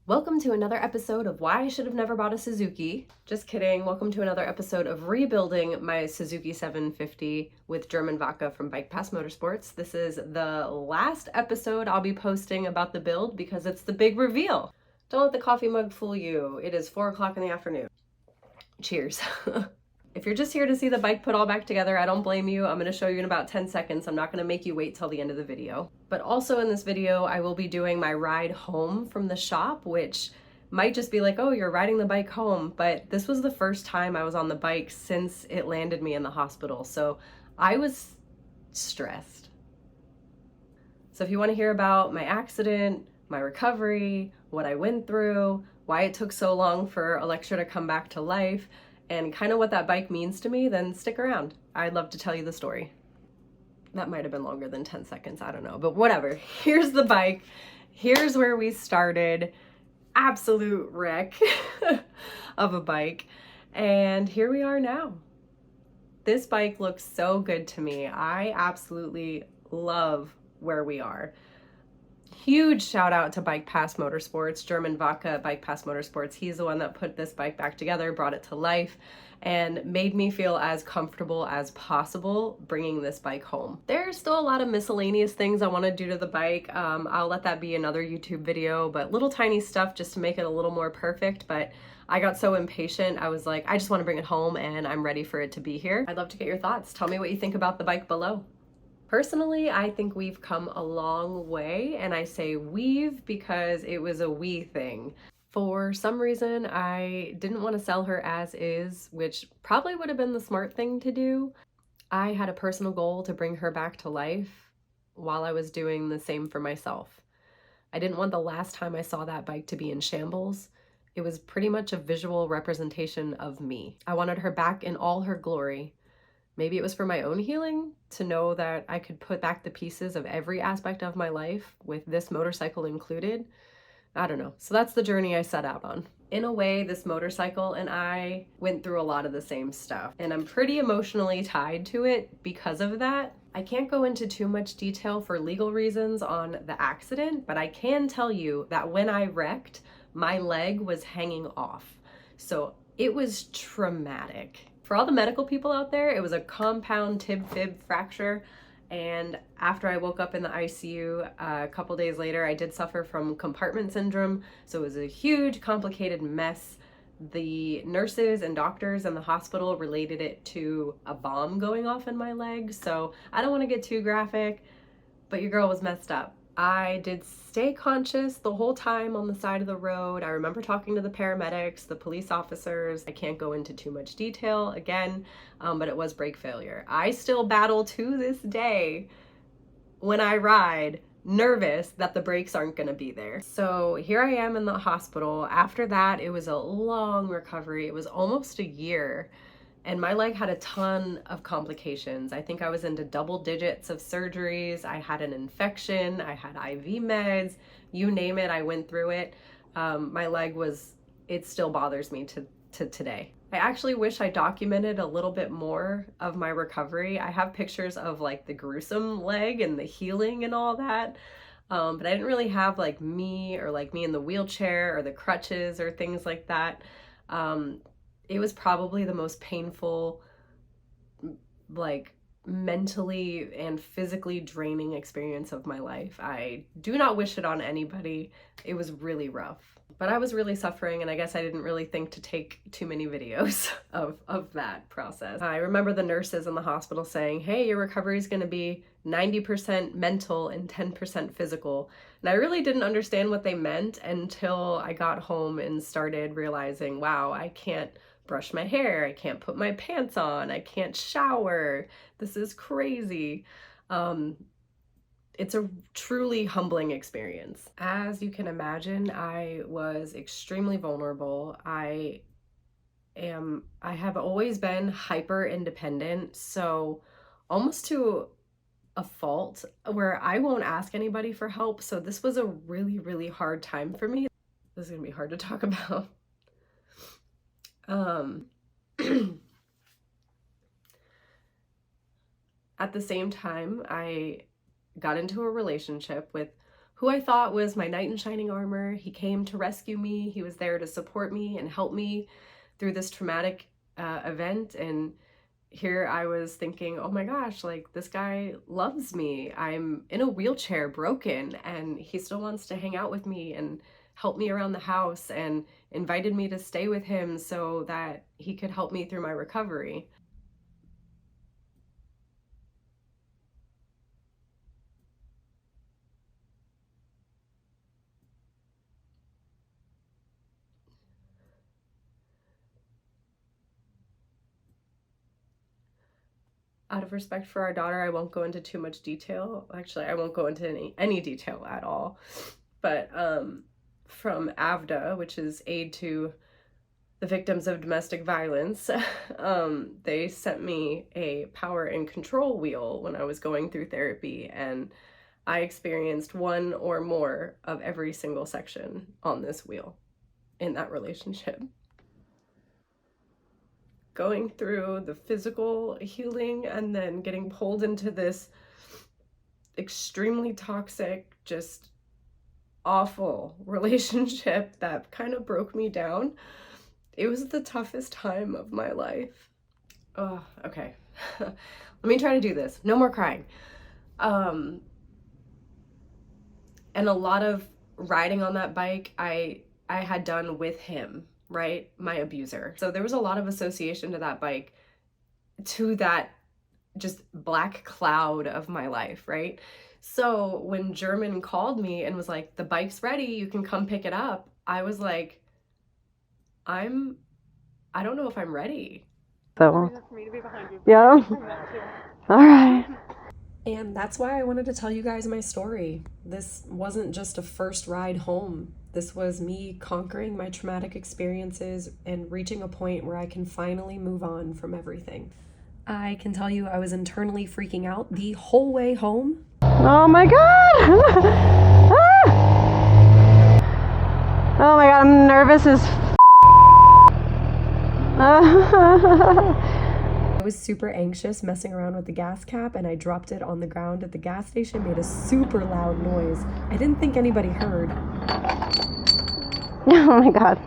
Welcome to another episode of Why I Should Have Never Bought a Suzuki. Just kidding. Welcome to another episode of rebuilding my Suzuki 750 with German vodka from Bike Pass Motorsports. This is the last episode I'll be posting about the build because it's the big reveal. Don't let the coffee mug fool you. It is 4 o'clock in the afternoon. Cheers. If you're just here to see the bike put all back together, I don't blame you. I'm going to show you in about 10 seconds. I'm not going to make you wait till the end of the video. But also in this video, I will be doing my ride home from the shop, which might just be like, oh, you're riding the bike home. But this was the first time I was on the bike since it landed me in the hospital. So I was stressed. So if you want to hear about my accident, my recovery, what I went through, why it took so long for Electra to come back to life, and kind of what that bike means to me, then stick around. I'd love to tell you the story. That might have been longer than 10 seconds, I don't know, but whatever. Here's the bike. Here's where we started. Absolute wreck of a bike. And here we are now. This bike looks so good to me. I absolutely love where we are. Huge shout out to Bike Pass Motorsports, German vodka at Bike Pass Motorsports. He's the one that put this bike back together, brought it to life, and made me feel as comfortable as possible bringing this bike home. There's still a lot of miscellaneous things I want to do to the bike. I'll let that be another YouTube video, but little tiny stuff just to make it a little more perfect. But I got so impatient, I was like, I just want to bring it home and I'm ready for it to be here. I'd love to get your thoughts. Tell me what you think about the bike below. Personally, I think we've come a long way, and I say we've because it was a we thing. For some reason, I didn't want to sell her as is, which probably would have been the smart thing to do. I had a personal goal to bring her back to life while I was doing the same for myself. I didn't want the last time I saw that bike to be in shambles. It was pretty much a visual representation of me. I wanted her back in all her glory. Maybe it was for my own healing, to know that I could put back the pieces of every aspect of my life, with this motorcycle included. I don't know. So that's the journey I set out on. In a way, this motorcycle and I went through a lot of the same stuff, and I'm pretty emotionally tied to it because of that. I can't go into too much detail for legal reasons on the accident, but I can tell you that when I wrecked, my leg was hanging off. So it was traumatic. For all the medical people out there, it was a compound tib-fib fracture, and after I woke up in the ICU a couple days later, I did suffer from compartment syndrome, so it was a huge, complicated mess. The nurses and doctors in the hospital related it to a bomb going off in my leg, so I don't want to get too graphic, but your girl was messed up. I did stay conscious the whole time on the side of the road. I remember talking to the paramedics, the police officers. I can't go into too much detail again, but it was brake failure. I still battle to this day when I ride, nervous that the brakes aren't gonna be there. So here I am in the hospital. After that, it was a long recovery. It was almost a year. And my leg had a ton of complications. I think I was into double digits of surgeries. I had an infection. I had IV meds. You name it, I went through it. My leg it still bothers me to today. I actually wish I documented a little bit more of my recovery. I have pictures of like the gruesome leg and the healing and all that. But I didn't really have like me in the wheelchair or the crutches or things like that. It was probably the most painful, like mentally and physically draining experience of my life. I do not wish it on anybody. It was really rough, but I was really suffering, and I guess I didn't really think to take too many videos of that process. I remember the nurses in the hospital saying, hey, your recovery is going to be 90% mental and 10% physical. And I really didn't understand what they meant until I got home and started realizing, wow, I can't brush my hair, I can't put my pants on, I can't shower. This is crazy. It's a truly humbling experience. As you can imagine, I was extremely vulnerable. I have always been hyper independent, so almost to a fault where I won't ask anybody for help. So this was a really, really hard time for me. This is gonna be hard to talk about. At the same time, I got into a relationship with who I thought was my knight in shining armor. He came to rescue me. He was there to support me and help me through this traumatic event. And here I was thinking, oh my gosh, like this guy loves me. I'm in a wheelchair, broken, and he still wants to hang out with me and help me around the house, and invited me to stay with him so that he could help me through my recovery. Out of respect for our daughter, I won't go into too much detail. Actually, I won't go into any detail at all. But from AVDA, which is Aid to the Victims of Domestic Violence, they sent me a power and control wheel when I was going through therapy, and I experienced one or more of every single section on this wheel in that relationship. Going through the physical healing and then getting pulled into this extremely toxic, just awful relationship that kind of broke me down. It was the toughest time of my life. Oh, okay. Let me try to do this. No more crying. And a lot of riding on that bike I had done with him, right? My abuser. So there was a lot of association to that bike, to that just black cloud of my life, right? So when German called me and was like, the bike's ready, you can come pick it up, I was like, I don't know if I'm ready. So, yeah. All right. And that's why I wanted to tell you guys my story. This wasn't just a first ride home. This was me conquering my traumatic experiences and reaching a point where I can finally move on from everything. I can tell you I was internally freaking out the whole way home. Oh my god! Oh my god, I'm nervous as I was super anxious messing around with the gas cap, and I dropped it on the ground at the gas station, made a super loud noise. I didn't think anybody heard. Oh my god.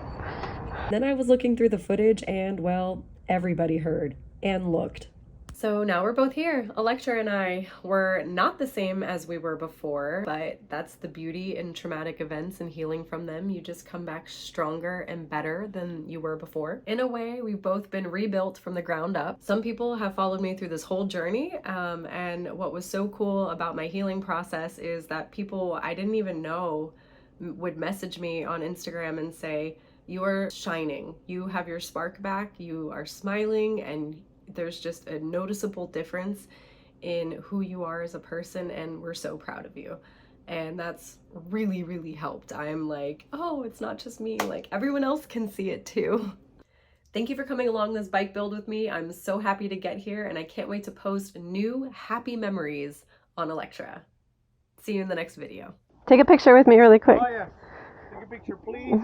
Then I was looking through the footage and, well, everybody heard and looked. So now we're both here. Electra and I were not the same as we were before, but that's the beauty in traumatic events and healing from them. You just come back stronger and better than you were before. In a way, we've both been rebuilt from the ground up. Some people have followed me through this whole journey, and what was so cool about my healing process is that people I didn't even know would message me on Instagram and say, you are shining, you have your spark back, you are smiling, and there's just a noticeable difference in who you are as a person, and we're so proud of you. And that's really, really helped. I'm like, oh, it's not just me, like everyone else can see it too. Thank you for coming along this bike build with me. I'm so happy to get here, and I can't wait to post new happy memories on Electra. See you in the next video. Take a picture with me really quick. Oh yeah, take a picture please.